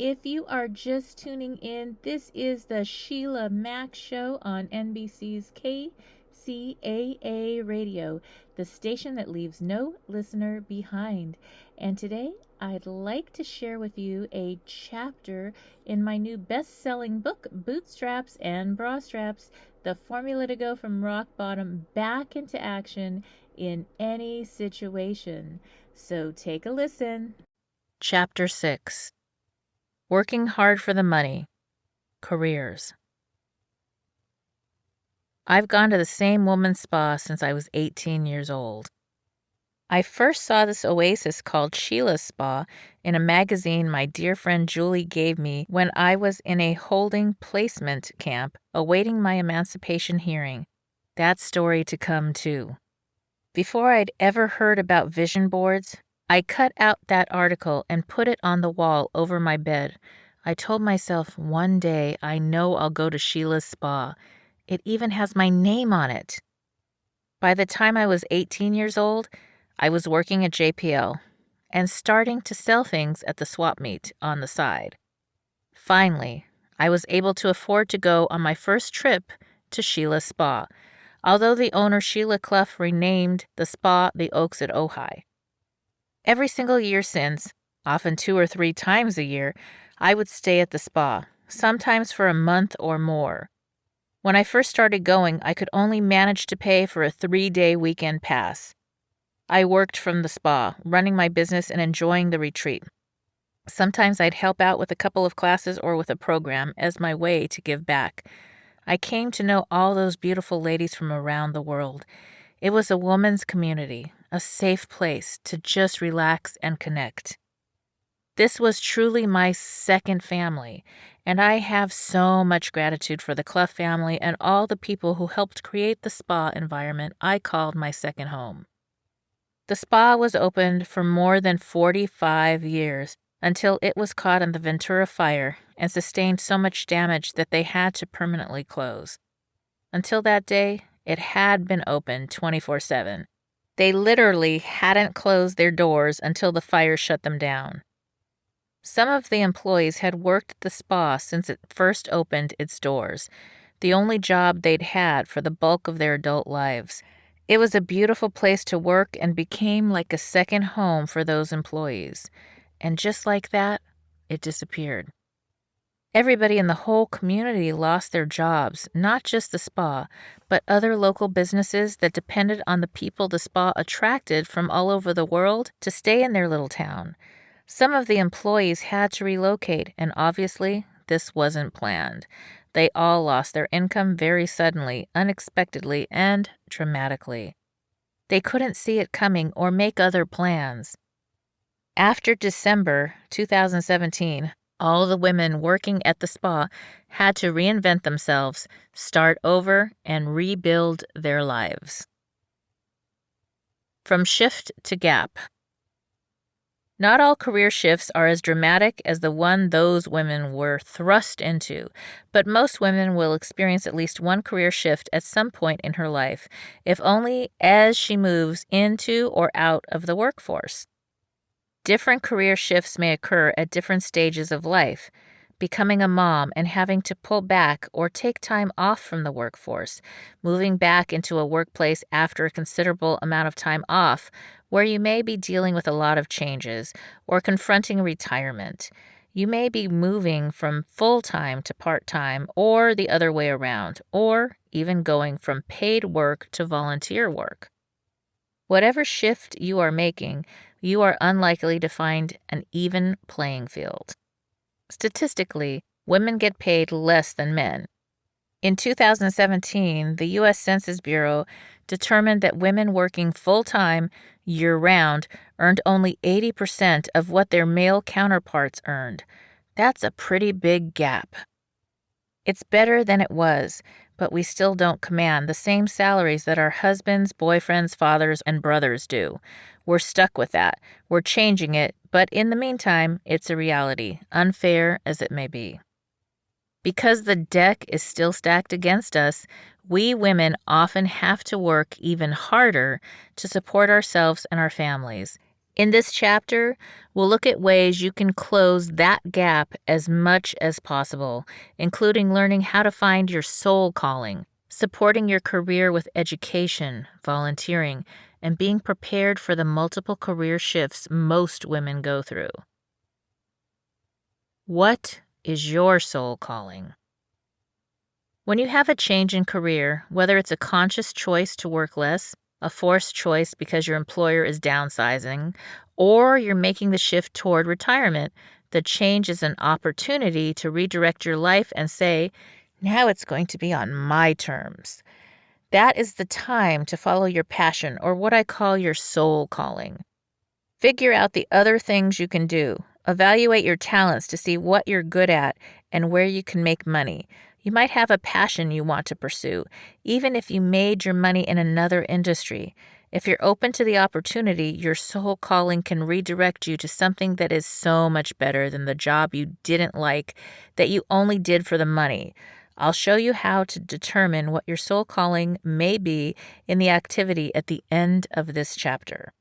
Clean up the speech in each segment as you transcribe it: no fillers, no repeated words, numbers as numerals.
If you are just tuning in, this is the Sheila Mac Show on NBC's KCAA Radio, the station that leaves no listener behind. And today, I'd like to share with you a chapter in my new best-selling book, Bootstraps and Bra Straps, the formula to go from rock bottom back into action in any situation. So take a listen. Chapter 6. Working Hard for the Money. Careers. I've gone to the same woman's spa since I was 18 years old. I first saw this oasis called Sheila's Spa in a magazine my dear friend Julie gave me when I was in a holding placement camp awaiting my emancipation hearing. That story to come too. Before I'd ever heard about vision boards, I cut out that article and put it on the wall over my bed. I told myself one day I know I'll go to Sheila's Spa. It even has my name on it. By the time I was 18 years old, I was working at JPL and starting to sell things at the swap meet on the side. Finally, I was able to afford to go on my first trip to Sheila's Spa, although the owner Sheila Clough renamed the spa the Oaks at Ojai. Every single year since, often 2 or 3 times a year, I would stay at the spa, sometimes for a month or more. When I first started going, I could only manage to pay for a 3-day weekend pass. I worked from the spa, running my business and enjoying the retreat. Sometimes I'd help out with a couple of classes or with a program as my way to give back. I came to know all those beautiful ladies from around the world. It was a woman's community, a safe place to just relax and connect. This was truly my second family, and I have so much gratitude for the Clough family and all the people who helped create the spa environment I called my second home. The spa was opened for more than 45 years until it was caught in the Ventura fire and sustained so much damage that they had to permanently close. Until that day, it had been open 24/7. They literally hadn't closed their doors until the fire shut them down. Some of the employees had worked at the spa since it first opened its doors, the only job they'd had for the bulk of their adult lives. It was a beautiful place to work and became like a second home for those employees. And just like that, it disappeared. Everybody in the whole community lost their jobs, not just the spa, but other local businesses that depended on the people the spa attracted from all over the world to stay in their little town. Some of the employees had to relocate, and obviously, this wasn't planned. They all lost their income very suddenly, unexpectedly, and dramatically. They couldn't see it coming or make other plans. After December 2017, all the women working at the spa had to reinvent themselves, start over, and rebuild their lives. From shift to gap. Not all career shifts are as dramatic as the one those women were thrust into, but most women will experience at least one career shift at some point in her life, if only as she moves into or out of the workforce. Different career shifts may occur at different stages of life. Becoming a mom and having to pull back or take time off from the workforce, moving back into a workplace after a considerable amount of time off, where you may be dealing with a lot of changes, or confronting retirement. You may be moving from full-time to part-time, or the other way around, or even going from paid work to volunteer work. Whatever shift you are making, you are unlikely to find an even playing field. Statistically, women get paid less than men. In 2017, the U.S. Census Bureau determined that women working full-time, year-round, earned only 80% of what their male counterparts earned. That's a pretty big gap. It's better than it was, but we still don't command the same salaries that our husbands, boyfriends, fathers, and brothers do. We're stuck with that. We're changing it, but in the meantime, it's a reality, unfair as it may be. Because the deck is still stacked against us, we women often have to work even harder to support ourselves and our families. In this chapter, we'll look at ways you can close that gap as much as possible, including learning how to find your soul calling, supporting your career with education, volunteering, and being prepared for the multiple career shifts most women go through. What is your soul calling? When you have a change in career, whether it's a conscious choice to work less, a forced choice because your employer is downsizing, or you're making the shift toward retirement, the change is an opportunity to redirect your life and say, now it's going to be on my terms. That is the time to follow your passion, or what I call your soul calling. Figure out the other things you can do. Evaluate your talents to see what you're good at and where you can make money. You might have a passion you want to pursue, even if you made your money in another industry. If you're open to the opportunity, your soul calling can redirect you to something that is so much better than the job you didn't like, that you only did for the money. I'll show you how to determine what your soul calling may be in the activity at the end of this chapter.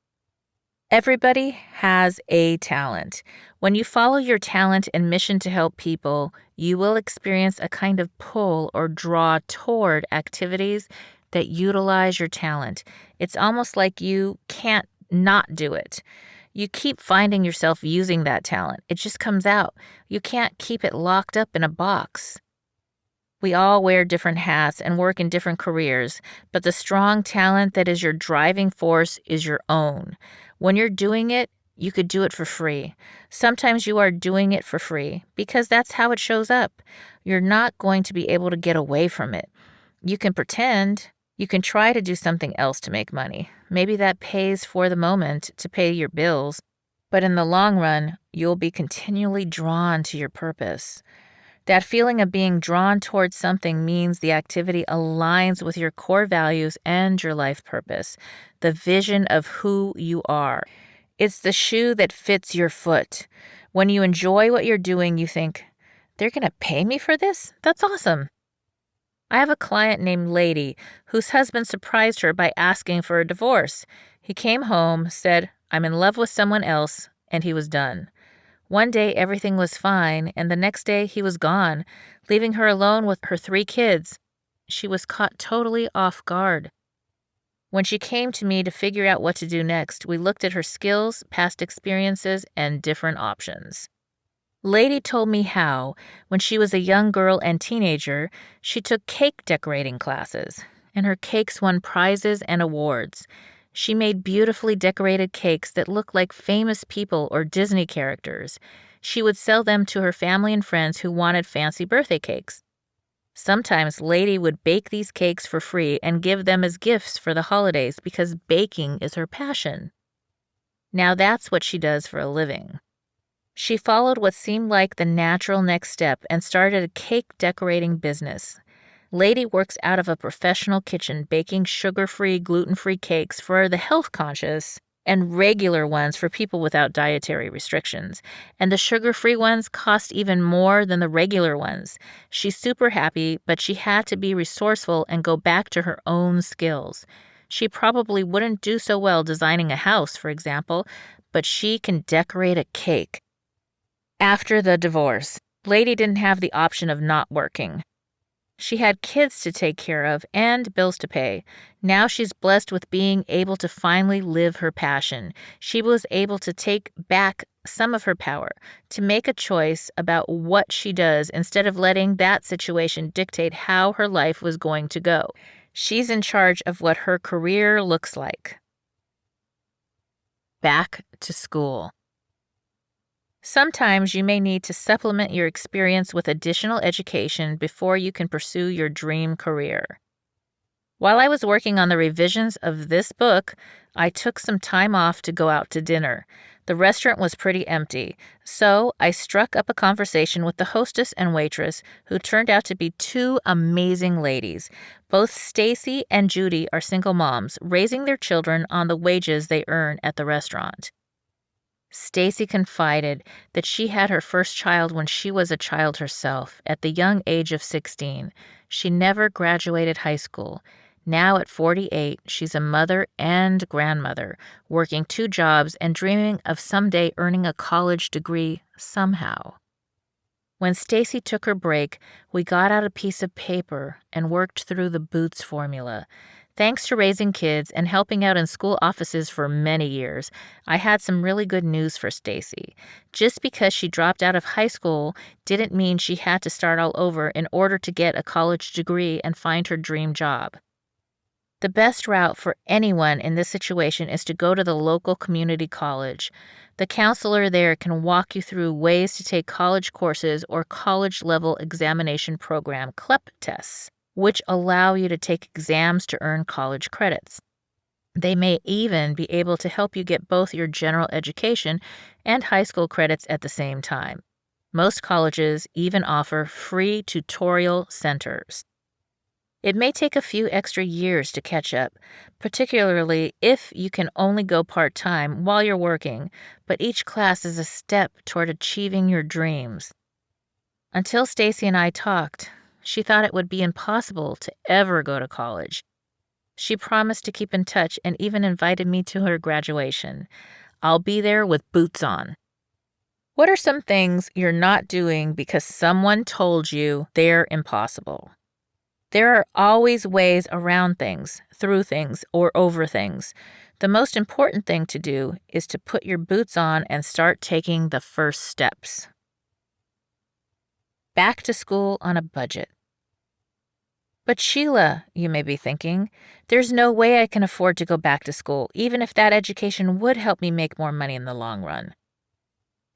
Everybody has a talent. When you follow your talent and mission to help people, you will experience a kind of pull or draw toward activities that utilize your talent. It's almost like you can't not do it. You keep finding yourself using that talent. It just comes out. You can't keep it locked up in a box. We all wear different hats and work in different careers, but the strong talent that is your driving force is your own. When you're doing it, you could do it for free. Sometimes you are doing it for free because that's how it shows up. You're not going to be able to get away from it. You can pretend. You can try to do something else to make money. Maybe that pays for the moment to pay your bills, but in the long run, you'll be continually drawn to your purpose. That feeling of being drawn towards something means the activity aligns with your core values and your life purpose, the vision of who you are. It's the shoe that fits your foot. When you enjoy what you're doing, you think, they're going to pay me for this? That's awesome. I have a client named Lady whose husband surprised her by asking for a divorce. He came home, said, I'm in love with someone else, and he was done. One day everything was fine, and the next day he was gone, leaving her alone with her 3 kids. She was caught totally off guard. When she came to me to figure out what to do next, we looked at her skills, past experiences, and different options. Lady told me how, when she was a young girl and teenager, she took cake decorating classes, and her cakes won prizes and awards. She made beautifully decorated cakes that looked like famous people or Disney characters. She would sell them to her family and friends who wanted fancy birthday cakes. Sometimes Lady would bake these cakes for free and give them as gifts for the holidays because baking is her passion. Now that's what she does for a living. She followed what seemed like the natural next step and started a cake decorating business. Lady works out of a professional kitchen baking sugar-free, gluten-free cakes for the health-conscious and regular ones for people without dietary restrictions. And the sugar-free ones cost even more than the regular ones. She's super happy, but she had to be resourceful and go back to her own skills. She probably wouldn't do so well designing a house, for example, but she can decorate a cake. After the divorce, Lady didn't have the option of not working. She had kids to take care of and bills to pay. Now she's blessed with being able to finally live her passion. She was able to take back some of her power, to make a choice about what she does instead of letting that situation dictate how her life was going to go. She's in charge of what her career looks like. Back to school. Sometimes you may need to supplement your experience with additional education before you can pursue your dream career. While I was working on the revisions of this book, I took some time off to go out to dinner. The restaurant was pretty empty, so I struck up a conversation with the hostess and waitress, who turned out to be 2 amazing ladies. Both Stacy and Judy are single moms, raising their children on the wages they earn at the restaurant. Stacy confided that she had her first child when she was a child herself, at the young age of 16. She never graduated high school. Now at 48, she's a mother and grandmother, working 2 jobs and dreaming of someday earning a college degree somehow. When Stacy took her break, we got out a piece of paper and worked through the Boots formula. Thanks to raising kids and helping out in school offices for many years, I had some really good news for Stacy. Just because she dropped out of high school didn't mean she had to start all over in order to get a college degree and find her dream job. The best route for anyone in this situation is to go to the local community college. The counselor there can walk you through ways to take college courses or college-level examination program CLEP tests, which allow you to take exams to earn college credits. They may even be able to help you get both your general education and high school credits at the same time. Most colleges even offer free tutorial centers. It may take a few extra years to catch up, particularly if you can only go part-time while you're working, but each class is a step toward achieving your dreams. Until Stacy and I talked, she thought it would be impossible to ever go to college. She promised to keep in touch and even invited me to her graduation. I'll be there with boots on. What are some things you're not doing because someone told you they're impossible? There are always ways around things, through things, or over things. The most important thing to do is to put your boots on and start taking the first steps. Back to school on a budget. But Sheila, you may be thinking, there's no way I can afford to go back to school, even if that education would help me make more money in the long run.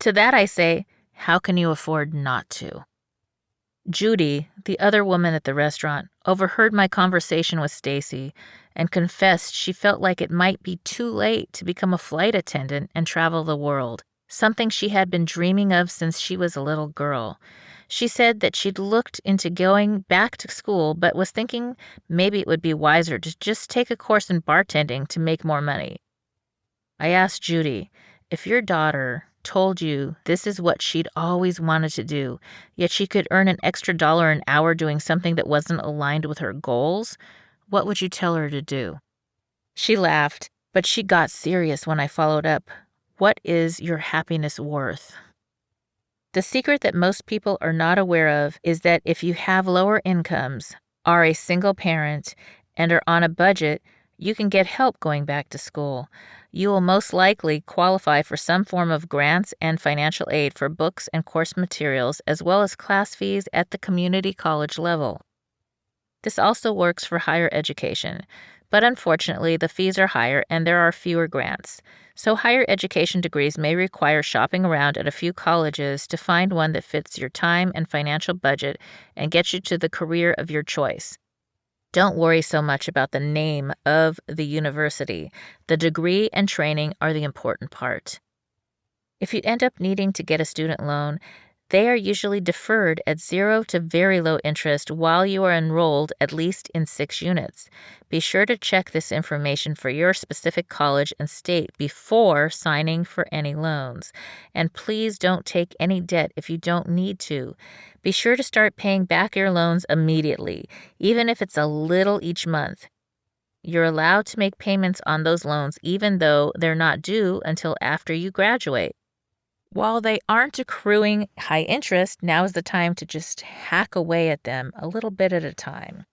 To that I say, how can you afford not to? Judy, the other woman at the restaurant, overheard my conversation with Stacy and confessed she felt like it might be too late to become a flight attendant and travel the world, something she had been dreaming of since she was a little girl. She said that she'd looked into going back to school but was thinking maybe it would be wiser to just take a course in bartending to make more money. I asked Judy, if your daughter told you this is what she'd always wanted to do, yet she could earn an extra $1 an hour doing something that wasn't aligned with her goals, what would you tell her to do? She laughed, but she got serious when I followed up. What is your happiness worth? The secret that most people are not aware of is that if you have lower incomes, are a single parent, and are on a budget, you can get help going back to school. You will most likely qualify for some form of grants and financial aid for books and course materials, as well as class fees at the community college level. This also works for higher education, but unfortunately the fees are higher and there are fewer grants. So higher education degrees may require shopping around at a few colleges to find one that fits your time and financial budget and gets you to the career of your choice. Don't worry so much about the name of the university. The degree and training are the important part. If you end up needing to get a student loan, they are usually deferred at 0 to very low interest while you are enrolled at least in 6 units. Be sure to check this information for your specific college and state before signing for any loans. And please don't take any debt if you don't need to. Be sure to start paying back your loans immediately, even if it's a little each month. You're allowed to make payments on those loans even though they're not due until after you graduate. While they aren't accruing high interest, now is the time to just hack away at them a little bit at a time.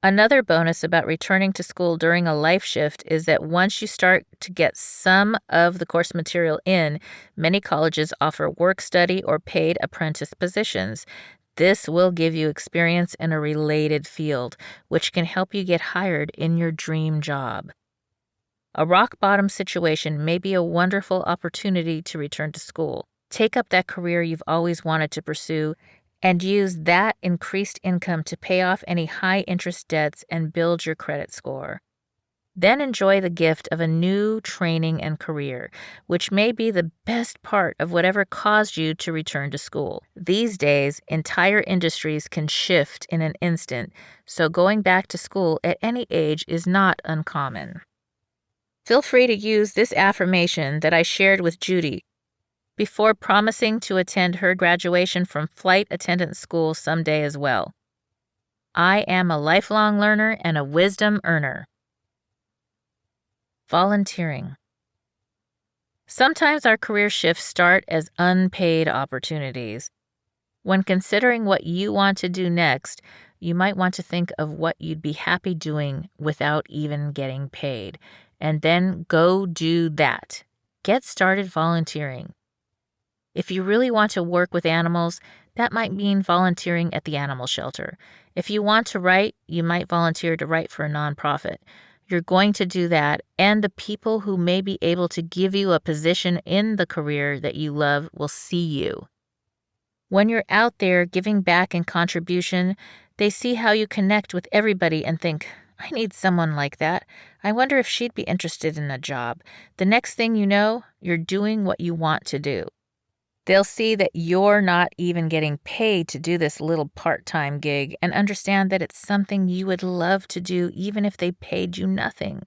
Another bonus about returning to school during a life shift is that once you start to get some of the course material in, many colleges offer work-study or paid apprentice positions. This will give you experience in a related field, which can help you get hired in your dream job. A rock-bottom situation may be a wonderful opportunity to return to school. Take up that career you've always wanted to pursue and use that increased income to pay off any high-interest debts and build your credit score. Then enjoy the gift of a new training and career, which may be the best part of whatever caused you to return to school. These days, entire industries can shift in an instant, so going back to school at any age is not uncommon. Feel free to use this affirmation that I shared with Judy before promising to attend her graduation from flight attendant school someday as well. I am a lifelong learner and a wisdom earner. Volunteering. Sometimes our career shifts start as unpaid opportunities. When considering what you want to do next, you might want to think of what you'd be happy doing without even getting paid, and then go do that. Get started volunteering. If you really want to work with animals, that might mean volunteering at the animal shelter. If you want to write, you might volunteer to write for a nonprofit. You're going to do that, and the people who may be able to give you a position in the career that you love will see you. When you're out there giving back in contribution, they see how you connect with everybody and think, I need someone like that. I wonder if she'd be interested in a job. The next thing you know, you're doing what you want to do. They'll see that you're not even getting paid to do this little part-time gig and understand that it's something you would love to do even if they paid you nothing.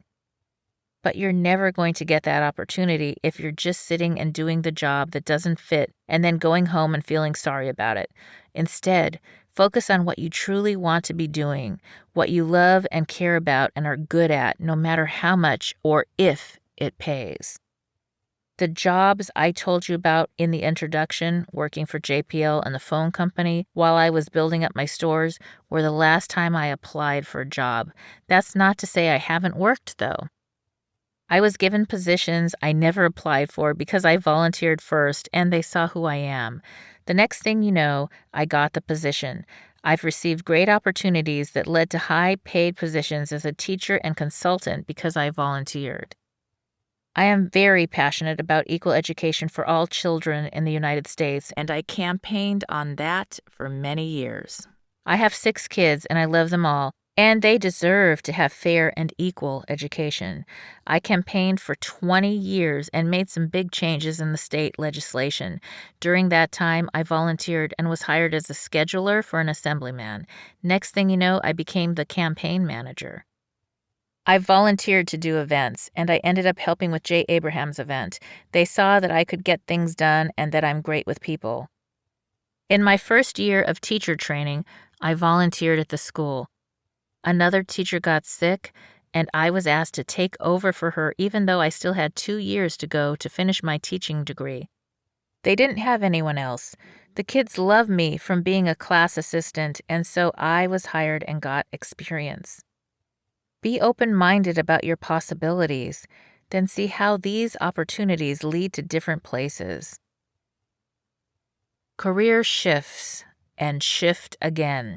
But you're never going to get that opportunity if you're just sitting and doing the job that doesn't fit and then going home and feeling sorry about it. Instead, focus on what you truly want to be doing, what you love and care about and are good at, no matter how much or if it pays. The jobs I told you about in the introduction, working for JPL and the phone company while I was building up my stores, were the last time I applied for a job. That's not to say I haven't worked, though. I was given positions I never applied for because I volunteered first and they saw who I am. The next thing you know, I got the position. I've received great opportunities that led to high-paid positions as a teacher and consultant because I volunteered. I am very passionate about equal education for all children in the United States, and I campaigned on that for many years. I have 6 kids, and I love them all, and they deserve to have fair and equal education. I campaigned for 20 years and made some big changes in the state legislation. During that time, I volunteered and was hired as a scheduler for an assemblyman. Next thing you know, I became the campaign manager. I volunteered to do events, and I ended up helping with Jay Abraham's event. They saw that I could get things done and that I'm great with people. In my first year of teacher training, I volunteered at the school. Another teacher got sick, and I was asked to take over for her even though I still had 2 years to go to finish my teaching degree. They didn't have anyone else. The kids loved me from being a class assistant, and so I was hired and got experience. Be open-minded about your possibilities, then see how these opportunities lead to different places. Career shifts and shift again.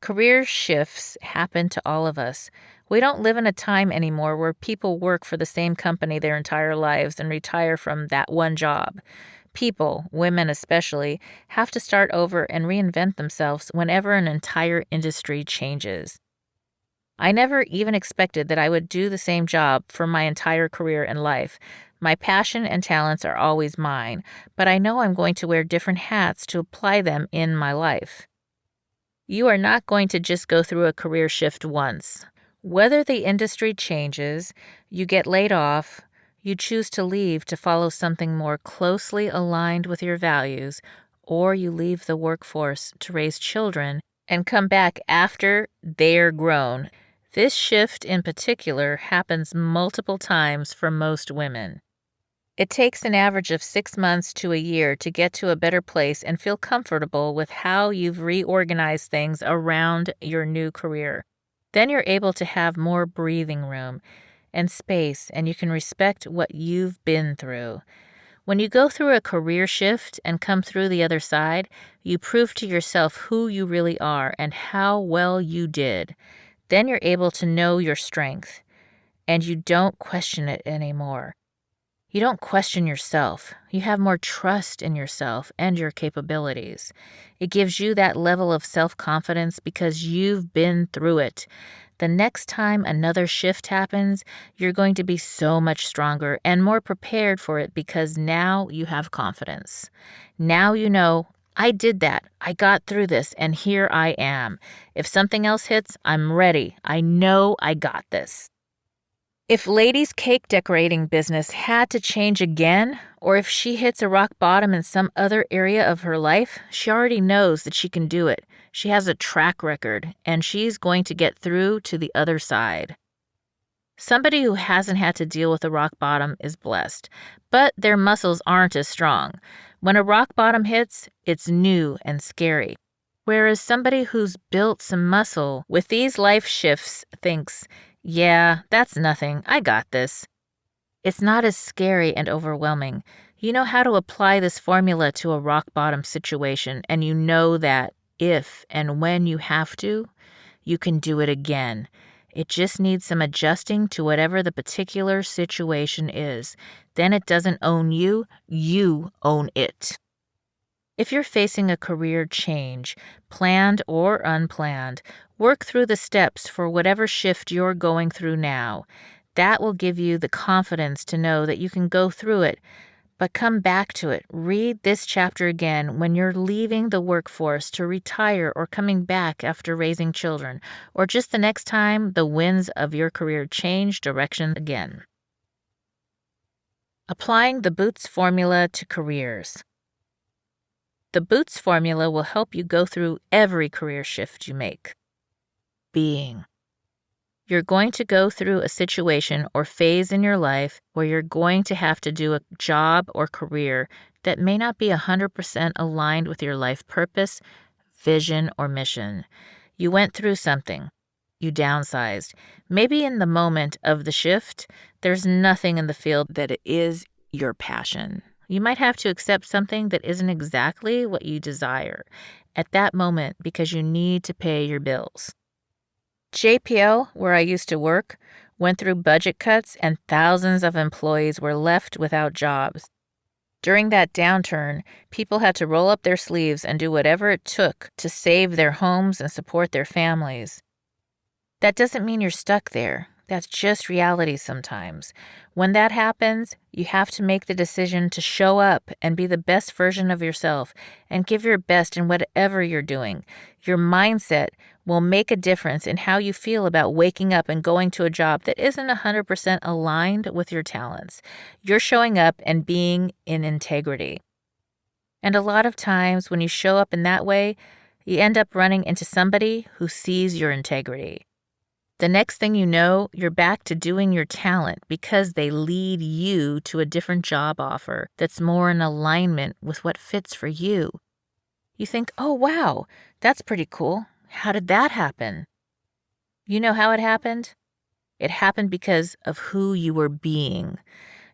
Career shifts happen to all of us. We don't live in a time anymore where people work for the same company their entire lives and retire from that one job. People, women especially, have to start over and reinvent themselves whenever an entire industry changes. I never even expected that I would do the same job for my entire career and life. My passion and talents are always mine, but I know I'm going to wear different hats to apply them in my life. You are not going to just go through a career shift once. Whether the industry changes, you get laid off, you choose to leave to follow something more closely aligned with your values, or you leave the workforce to raise children and come back after they're grown. This shift in particular happens multiple times for most women. It takes an average of 6 months to a year to get to a better place and feel comfortable with how you've reorganized things around your new career. Then you're able to have more breathing room and space, and you can respect what you've been through. When you go through a career shift and come through the other side, you prove to yourself who you really are and how well you did. Then you're able to know your strength, and you don't question it anymore. You don't question yourself. You have more trust in yourself and your capabilities. It gives you that level of self-confidence because you've been through it. The next time another shift happens, you're going to be so much stronger and more prepared for it because now you have confidence. Now you know, I did that. I got through this, and here I am. If something else hits, I'm ready. I know I got this. If Lady's cake decorating business had to change again, or if she hits a rock bottom in some other area of her life, she already knows that she can do it. She has a track record, and she's going to get through to the other side. Somebody who hasn't had to deal with a rock bottom is blessed, but their muscles aren't as strong. When a rock bottom hits, it's new and scary. Whereas somebody who's built some muscle with these life shifts thinks, yeah, that's nothing. I got this. It's not as scary and overwhelming. You know how to apply this formula to a rock bottom situation, and you know that if and when you have to, you can do it again. It just needs some adjusting to whatever the particular situation is. Then it doesn't own you, you own it. If you're facing a career change, planned or unplanned, work through the steps for whatever shift you're going through now. That will give you the confidence to know that you can go through it, but come back to it. Read this chapter again when you're leaving the workforce to retire or coming back after raising children, or just the next time the winds of your career change direction again. Applying the Boots formula to careers. The Boots formula will help you go through every career shift you make. Being. You're going to go through a situation or phase in your life where you're going to have to do a job or career that may not be 100% aligned with your life purpose, vision, or mission. You went through something. You downsized. Maybe in the moment of the shift, there's nothing in the field that is your passion. You might have to accept something that isn't exactly what you desire at that moment because you need to pay your bills. JPL, where I used to work, went through budget cuts and thousands of employees were left without jobs. During that downturn, people had to roll up their sleeves and do whatever it took to save their homes and support their families. That doesn't mean you're stuck there. That's just reality sometimes. When that happens, you have to make the decision to show up and be the best version of yourself and give your best in whatever you're doing. Your mindset will make a difference in how you feel about waking up and going to a job that isn't 100% aligned with your talents. You're showing up and being in integrity. And a lot of times when you show up in that way, you end up running into somebody who sees your integrity. The next thing you know, you're back to doing your talent because they lead you to a different job offer that's more in alignment with what fits for you. You think, oh, wow, that's pretty cool. How did that happen? You know how it happened? It happened because of who you were being.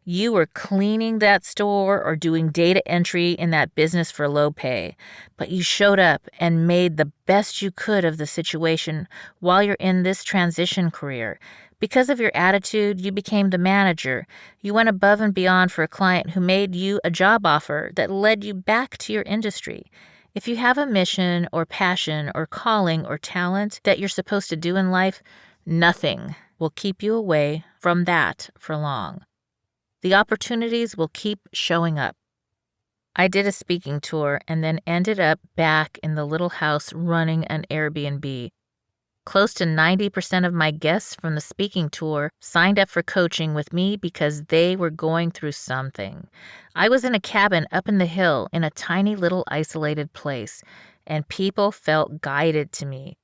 You were cleaning that store or doing data entry in that business for low pay, but you showed up and made the best you could of the situation while you're in this transition career. Because of your attitude, you became the manager. You went above and beyond for a client who made you a job offer that led you back to your industry. If you have a mission or passion or calling or talent that you're supposed to do in life, nothing will keep you away from that for long. The opportunities will keep showing up. I did a speaking tour and then ended up back in the little house running an Airbnb. Close to 90% of my guests from the speaking tour signed up for coaching with me because they were going through something. I was in a cabin up in the hill in a tiny little isolated place, and people felt guided to me.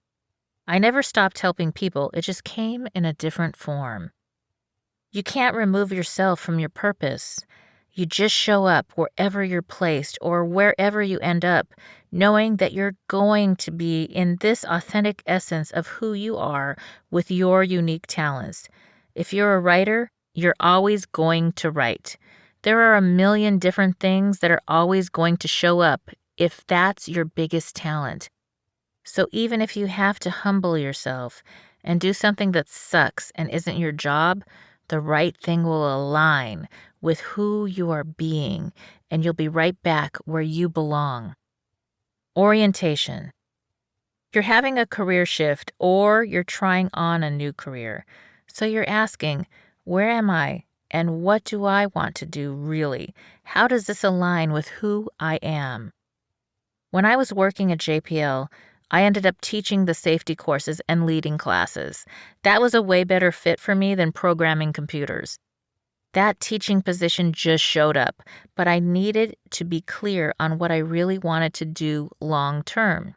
I never stopped helping people, it just came in a different form. You can't remove yourself from your purpose. You just show up wherever you're placed or wherever you end up, knowing that you're going to be in this authentic essence of who you are with your unique talents. If you're a writer, you're always going to write. There are a million different things that are always going to show up if that's your biggest talent. So even if you have to humble yourself and do something that sucks and isn't your job, the right thing will align with who you are being, and you'll be right back where you belong. Orientation. You're having a career shift or you're trying on a new career. So you're asking, where am I and what do I want to do really? How does this align with who I am? When I was working at JPL, I ended up teaching the safety courses and leading classes. That was a way better fit for me than programming computers. That teaching position just showed up, but I needed to be clear on what I really wanted to do long term.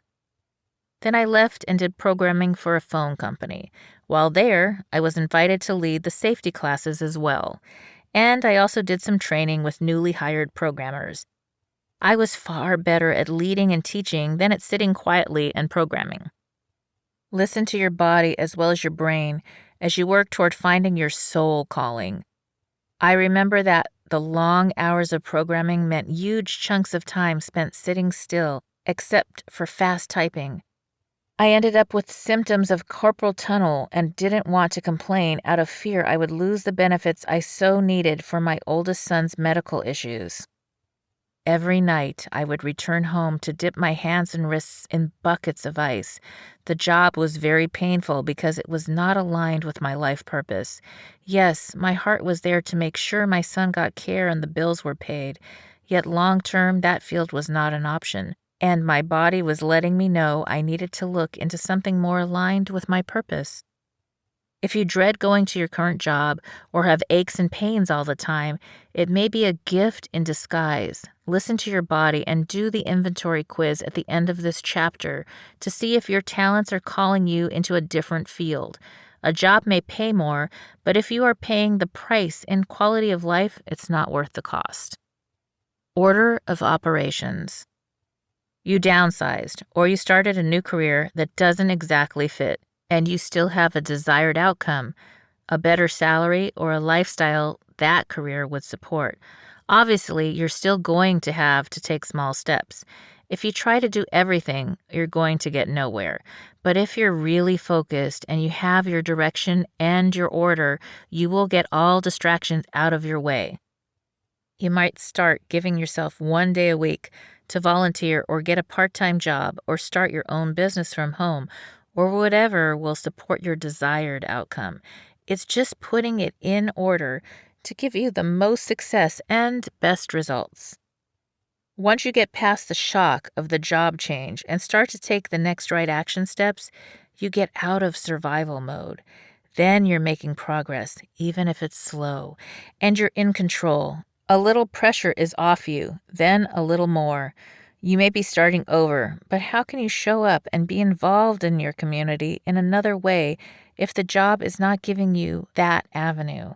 Then I left and did programming for a phone company. While there, I was invited to lead the safety classes as well. And I also did some training with newly hired programmers. I was far better at leading and teaching than at sitting quietly and programming. Listen to your body as well as your brain as you work toward finding your soul calling. I remember that the long hours of programming meant huge chunks of time spent sitting still, except for fast typing. I ended up with symptoms of carpal tunnel and didn't want to complain out of fear I would lose the benefits I so needed for my oldest son's medical issues. Every night, I would return home to dip my hands and wrists in buckets of ice. The job was very painful because it was not aligned with my life purpose. Yes, my heart was there to make sure my son got care and the bills were paid. Yet long term, that field was not an option, and my body was letting me know I needed to look into something more aligned with my purpose. If you dread going to your current job or have aches and pains all the time, it may be a gift in disguise. Listen to your body and do the inventory quiz at the end of this chapter to see if your talents are calling you into a different field. A job may pay more, but if you are paying the price in quality of life, it's not worth the cost. Order of operations. You downsized, or you started a new career that doesn't exactly fit, and you still have a desired outcome, a better salary or a lifestyle that career would support. Obviously, you're still going to have to take small steps. If you try to do everything, you're going to get nowhere. But if you're really focused and you have your direction and your order, you will get all distractions out of your way. You might start giving yourself one day a week to volunteer or get a part-time job or start your own business from home, or whatever will support your desired outcome. It's just putting it in order to give you the most success and best results. Once you get past the shock of the job change and start to take the next right action steps, you get out of survival mode. Then you're making progress, even if it's slow, and you're in control. A little pressure is off you, then a little more. You may be starting over, but how can you show up and be involved in your community in another way if the job is not giving you that avenue?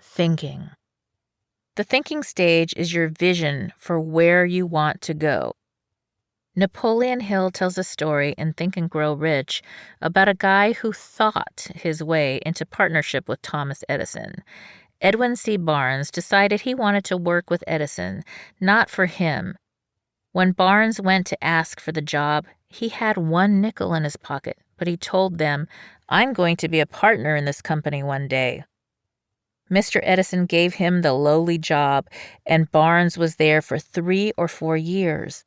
Thinking. The thinking stage is your vision for where you want to go. Napoleon Hill tells a story in Think and Grow Rich about a guy who thought his way into partnership with Thomas Edison. Edwin C. Barnes decided he wanted to work with Edison, not for him. When Barnes went to ask for the job, he had one nickel in his pocket, but he told them, "I'm going to be a partner in this company one day." Mr. Edison gave him the lowly job, and Barnes was there for 3 or 4 years.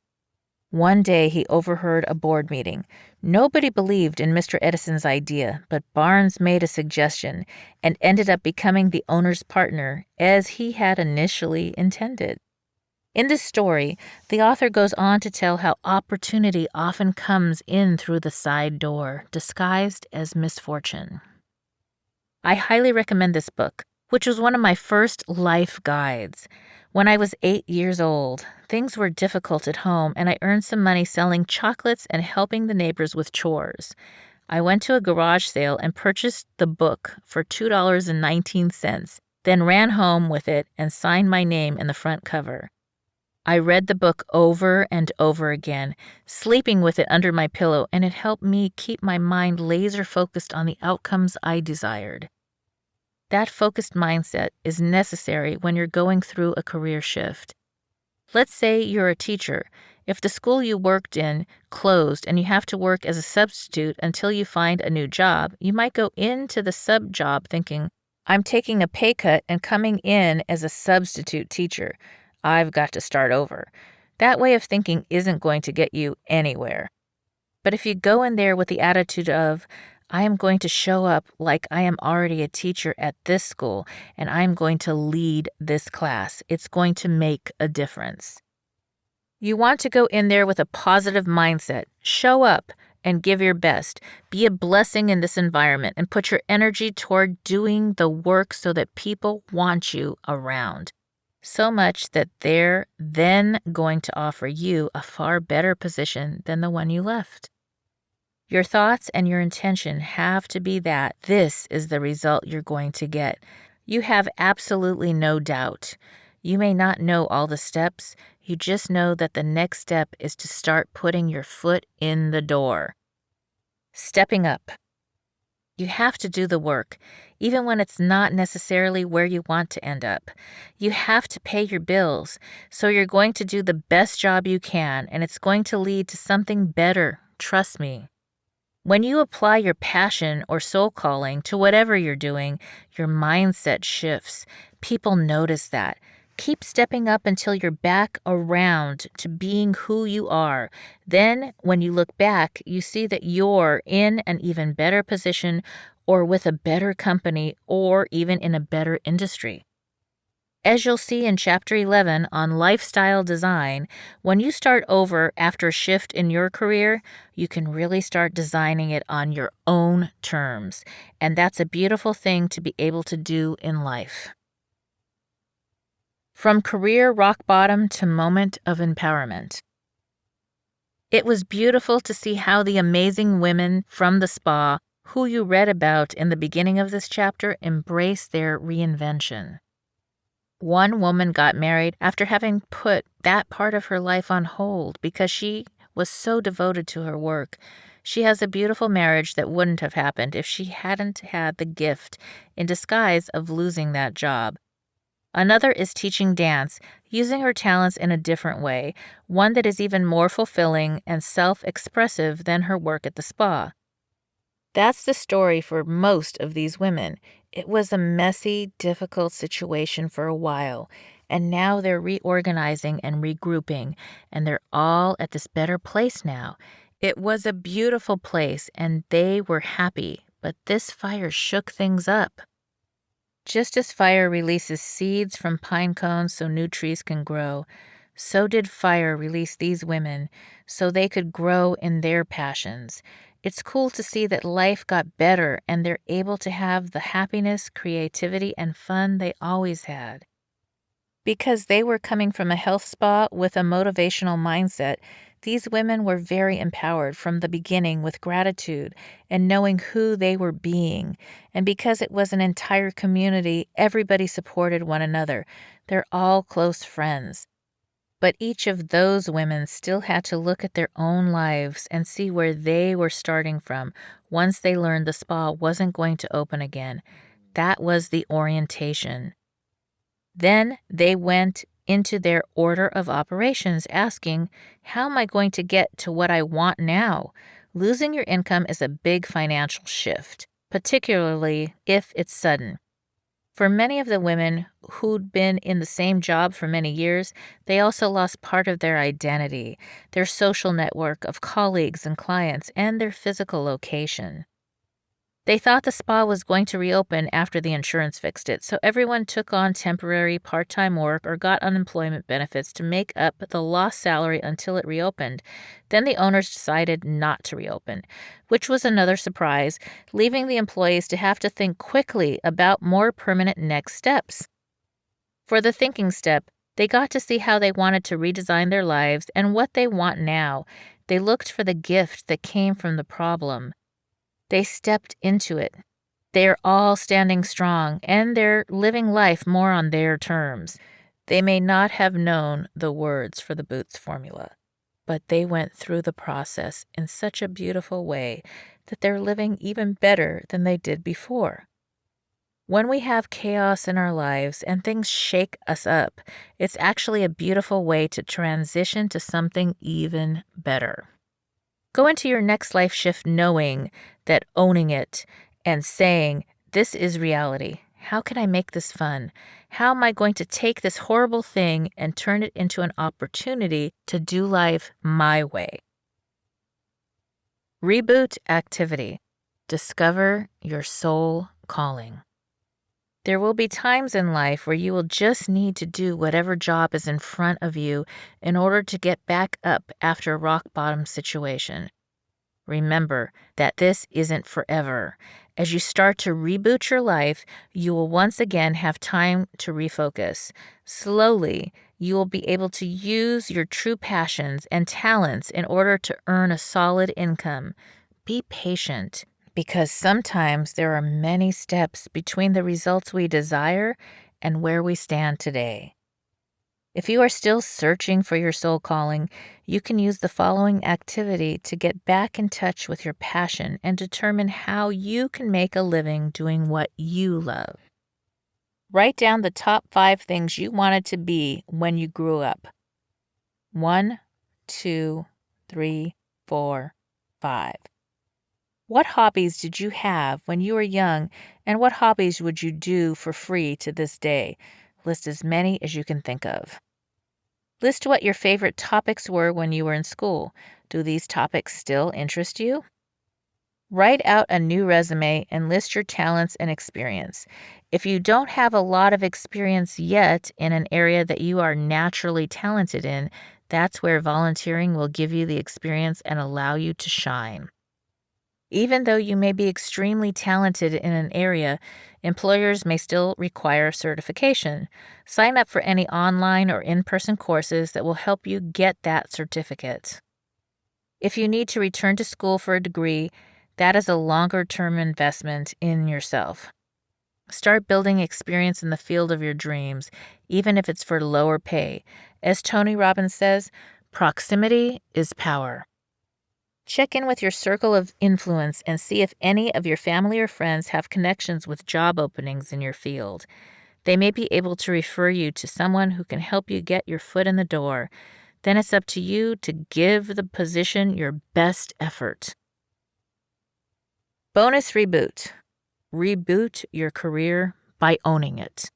One day he overheard a board meeting. Nobody believed in Mr. Edison's idea, but Barnes made a suggestion and ended up becoming the owner's partner, as he had initially intended. In this story, the author goes on to tell how opportunity often comes in through the side door, disguised as misfortune. I highly recommend this book, which was one of my first life guides. When I was 8 years old, things were difficult at home, and I earned some money selling chocolates and helping the neighbors with chores. I went to a garage sale and purchased the book for $2.19, then ran home with it and signed my name in the front cover. I read the book over and over again, sleeping with it under my pillow, and it helped me keep my mind laser focused on the outcomes I desired. That focused mindset is necessary when you're going through a career shift. Let's say you're a teacher. If the school you worked in closed and you have to work as a substitute until you find a new job, you might go into the sub job thinking, "I'm taking a pay cut and coming in as a substitute teacher. I've got to start over." That way of thinking isn't going to get you anywhere. But if you go in there with the attitude of, "I am going to show up like I am already a teacher at this school, and I am going to lead this class. It's going to make a difference." You want to go in there with a positive mindset. Show up and give your best. Be a blessing in this environment and put your energy toward doing the work so that people want you around. So much that they're then going to offer you a far better position than the one you left. Your thoughts and your intention have to be that this is the result you're going to get. You have absolutely no doubt. You may not know all the steps. You just know that the next step is to start putting your foot in the door. Stepping up. You have to do the work, even when it's not necessarily where you want to end up. You have to pay your bills, so you're going to do the best job you can, and it's going to lead to something better, trust me. When you apply your passion or soul calling to whatever you're doing, your mindset shifts. People notice that. Keep stepping up until you're back around to being who you are. Then, when you look back, you see that you're in an even better position or with a better company or even in a better industry. As you'll see in Chapter 11 on lifestyle design, when you start over after a shift in your career, you can really start designing it on your own terms. And that's a beautiful thing to be able to do in life. From career rock bottom to moment of empowerment. It was beautiful to see how the amazing women from the spa, who you read about in the beginning of this chapter, embrace their reinvention. One woman got married after having put that part of her life on hold because she was so devoted to her work. She has a beautiful marriage that wouldn't have happened if she hadn't had the gift in disguise of losing that job. Another is teaching dance, using her talents in a different way, one that is even more fulfilling and self-expressive than her work at the spa. That's the story for most of these women. It was a messy, difficult situation for a while, and now they're reorganizing and regrouping, and they're all at this better place now. It was a beautiful place, and they were happy, but this fire shook things up. Just as fire releases seeds from pine cones so new trees can grow, so did fire release these women so they could grow in their passions. It's cool to see that life got better and they're able to have the happiness, creativity, and fun they always had. Because they were coming from a health spa with a motivational mindset, these women were very empowered from the beginning with gratitude and knowing who they were being. And because it was an entire community, everybody supported one another. They're all close friends. But each of those women still had to look at their own lives and see where they were starting from once they learned the spa wasn't going to open again. That was the orientation. Then they went into their order of operations asking, how am I going to get to what I want now? Losing your income is a big financial shift, particularly if it's sudden. For many of the women who'd been in the same job for many years, they also lost part of their identity, their social network of colleagues and clients, and their physical location. They thought the spa was going to reopen after the insurance fixed it, so everyone took on temporary part-time work or got unemployment benefits to make up the lost salary until it reopened. Then the owners decided not to reopen, which was another surprise, leaving the employees to have to think quickly about more permanent next steps. For the thinking step, they got to see how they wanted to redesign their lives and what they want now. They looked for the gift that came from the problem. They stepped into it. They're all standing strong, and they're living life more on their terms. They may not have known the words for the Boots formula, but they went through the process in such a beautiful way that they're living even better than they did before. When we have chaos in our lives and things shake us up, it's actually a beautiful way to transition to something even better. Go into your next life shift knowing that owning it and saying, this is reality. How can I make this fun? How am I going to take this horrible thing and turn it into an opportunity to do life my way? Reboot activity. Discover your soul calling. There will be times in life where you will just need to do whatever job is in front of you in order to get back up after a rock bottom situation. Remember that this isn't forever. As you start to reboot your life, you will once again have time to refocus. Slowly, you will be able to use your true passions and talents in order to earn a solid income. Be patient, because sometimes there are many steps between the results we desire and where we stand today. If you are still searching for your soul calling, you can use the following activity to get back in touch with your passion and determine how you can make a living doing what you love. Write down the top 5 things you wanted to be when you grew up. 1, 2, 3, 4, 5. What hobbies did you have when you were young, and what hobbies would you do for free to this day? List as many as you can think of. List what your favorite topics were when you were in school. Do these topics still interest you? Write out a new resume and list your talents and experience. If you don't have a lot of experience yet in an area that you are naturally talented in, that's where volunteering will give you the experience and allow you to shine. Even though you may be extremely talented in an area, employers may still require certification. Sign up for any online or in-person courses that will help you get that certificate. If you need to return to school for a degree, that is a longer-term investment in yourself. Start building experience in the field of your dreams, even if it's for lower pay. As Tony Robbins says, proximity is power. Check in with your circle of influence and see if any of your family or friends have connections with job openings in your field. They may be able to refer you to someone who can help you get your foot in the door. Then it's up to you to give the position your best effort. Bonus reboot. Reboot your career by owning it.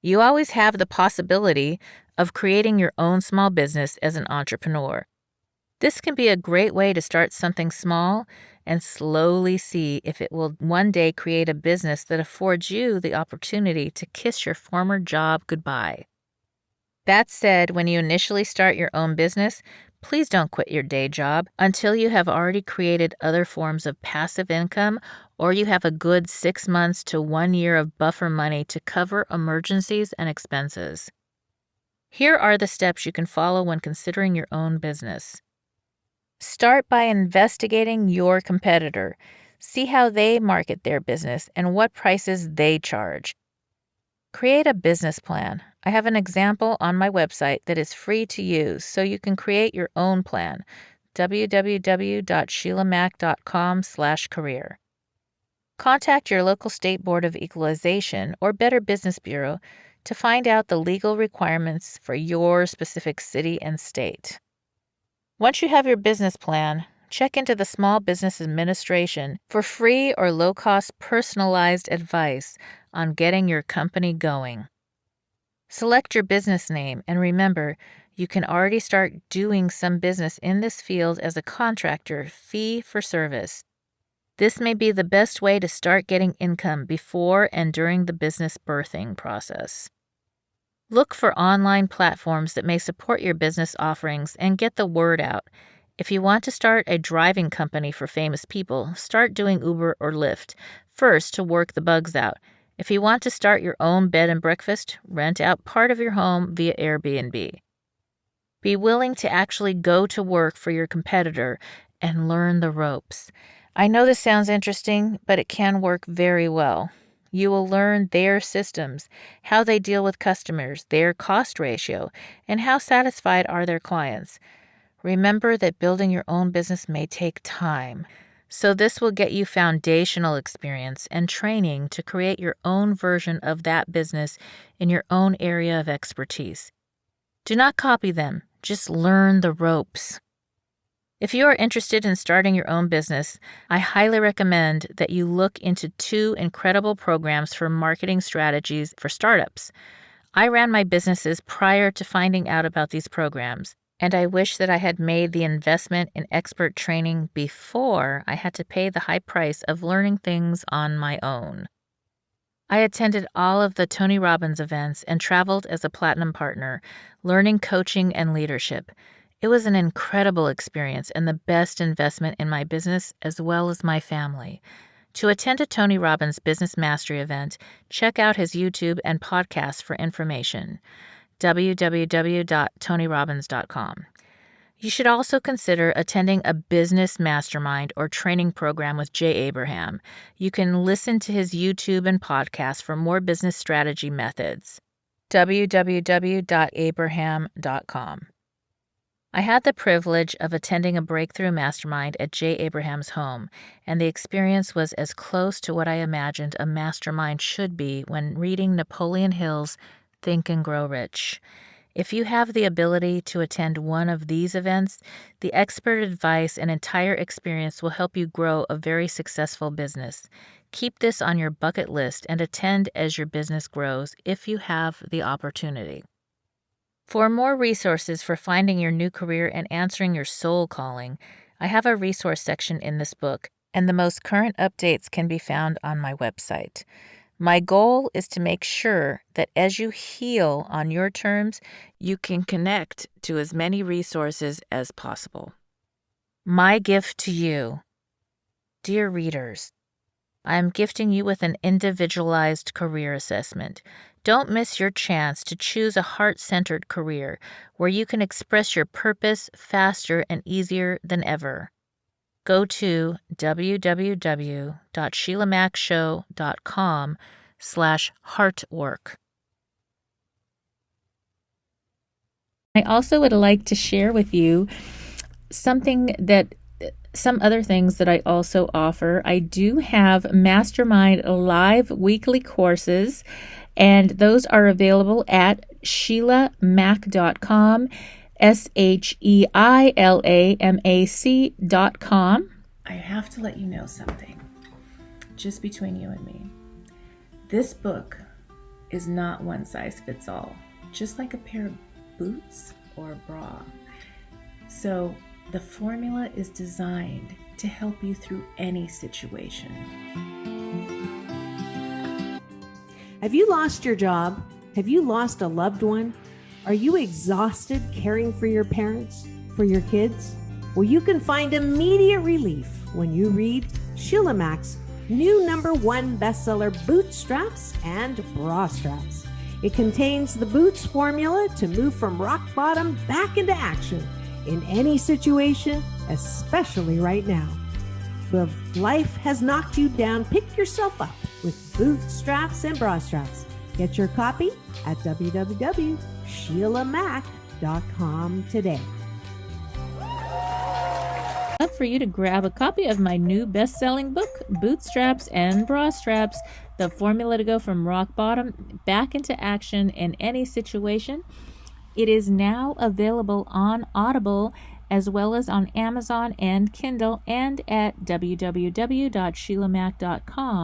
You always have the possibility of creating your own small business as an entrepreneur. This can be a great way to start something small and slowly see if it will one day create a business that affords you the opportunity to kiss your former job goodbye. That said, when you initially start your own business, please don't quit your day job until you have already created other forms of passive income or you have a good 6 months to 1 year of buffer money to cover emergencies and expenses. Here are the steps you can follow when considering your own business. Start by investigating your competitor. See how they market their business and what prices they charge. Create a business plan. I have an example on my website that is free to use, so you can create your own plan. www.sheilamac.com/career. Contact your local state board of equalization or Better Business Bureau to find out the legal requirements for your specific city and state. Once you have your business plan, check into the Small Business Administration for free or low-cost personalized advice on getting your company going. Select your business name, and remember, you can already start doing some business in this field as a contractor, fee for service. This may be the best way to start getting income before and during the business birthing process. Look for online platforms that may support your business offerings and get the word out. If you want to start a driving company for famous people, start doing Uber or Lyft first to work the bugs out. If you want to start your own bed and breakfast, rent out part of your home via Airbnb. Be willing to actually go to work for your competitor and learn the ropes. I know this sounds interesting, but it can work very well. You will learn their systems, how they deal with customers, their cost ratio, and how satisfied are their clients. Remember that building your own business may take time, so this will get you foundational experience and training to create your own version of that business in your own area of expertise. Do not copy them, just learn the ropes. If you are interested in starting your own business, I highly recommend that you look into 2 incredible programs for marketing strategies for startups. I ran my businesses prior to finding out about these programs, and I wish that I had made the investment in expert training before I had to pay the high price of learning things on my own. I attended all of the Tony Robbins events and traveled as a platinum partner, learning coaching and leadership. It was an incredible experience and the best investment in my business as well as my family. To attend a Tony Robbins Business Mastery event, check out his YouTube and podcast for information. www.tonyrobbins.com. You should also consider attending a business mastermind or training program with Jay Abraham. You can listen to his YouTube and podcast for more business strategy methods. www.abraham.com. I had the privilege of attending a breakthrough mastermind at Jay Abraham's home, and the experience was as close to what I imagined a mastermind should be when reading Napoleon Hill's Think and Grow Rich. If you have the ability to attend one of these events, the expert advice and entire experience will help you grow a very successful business. Keep this on your bucket list and attend as your business grows if you have the opportunity. For more resources for finding your new career and answering your soul calling, I have a resource section in this book, and the most current updates can be found on my website. My goal is to make sure that as you heal on your terms, you can connect to as many resources as possible. My gift to you. Dear readers, I am gifting you with an individualized career assessment. Don't miss your chance to choose a heart-centered career where you can express your purpose faster and easier than ever. Go to www.sheilamacshow.com/heartwork. I also would like to share with you some other things that I also offer. I do have Mastermind live weekly courses, and those are available at SheilaMac.com, SheilaMac.com. I have to let you know something, just between you and me. This book is not one size fits all, just like a pair of boots or a bra. So the formula is designed to help you through any situation. Have you lost your job? Have you lost a loved one? Are you exhausted caring for your parents, for your kids? Well, you can find immediate relief when you read Sheila Mac's new #1 bestseller, Bootstraps and Bra Straps. It contains the Boots formula to move from rock bottom back into action in any situation, especially right now. If life has knocked you down, pick yourself up with Bootstraps and Bra Straps. Get your copy at www.sheilamac.com today. I'd love for you to grab a copy of my new best-selling book, Bootstraps and Bra Straps, the formula to go from rock bottom back into action in any situation. It is now available on Audible as well as on Amazon and Kindle and at www.sheilamac.com.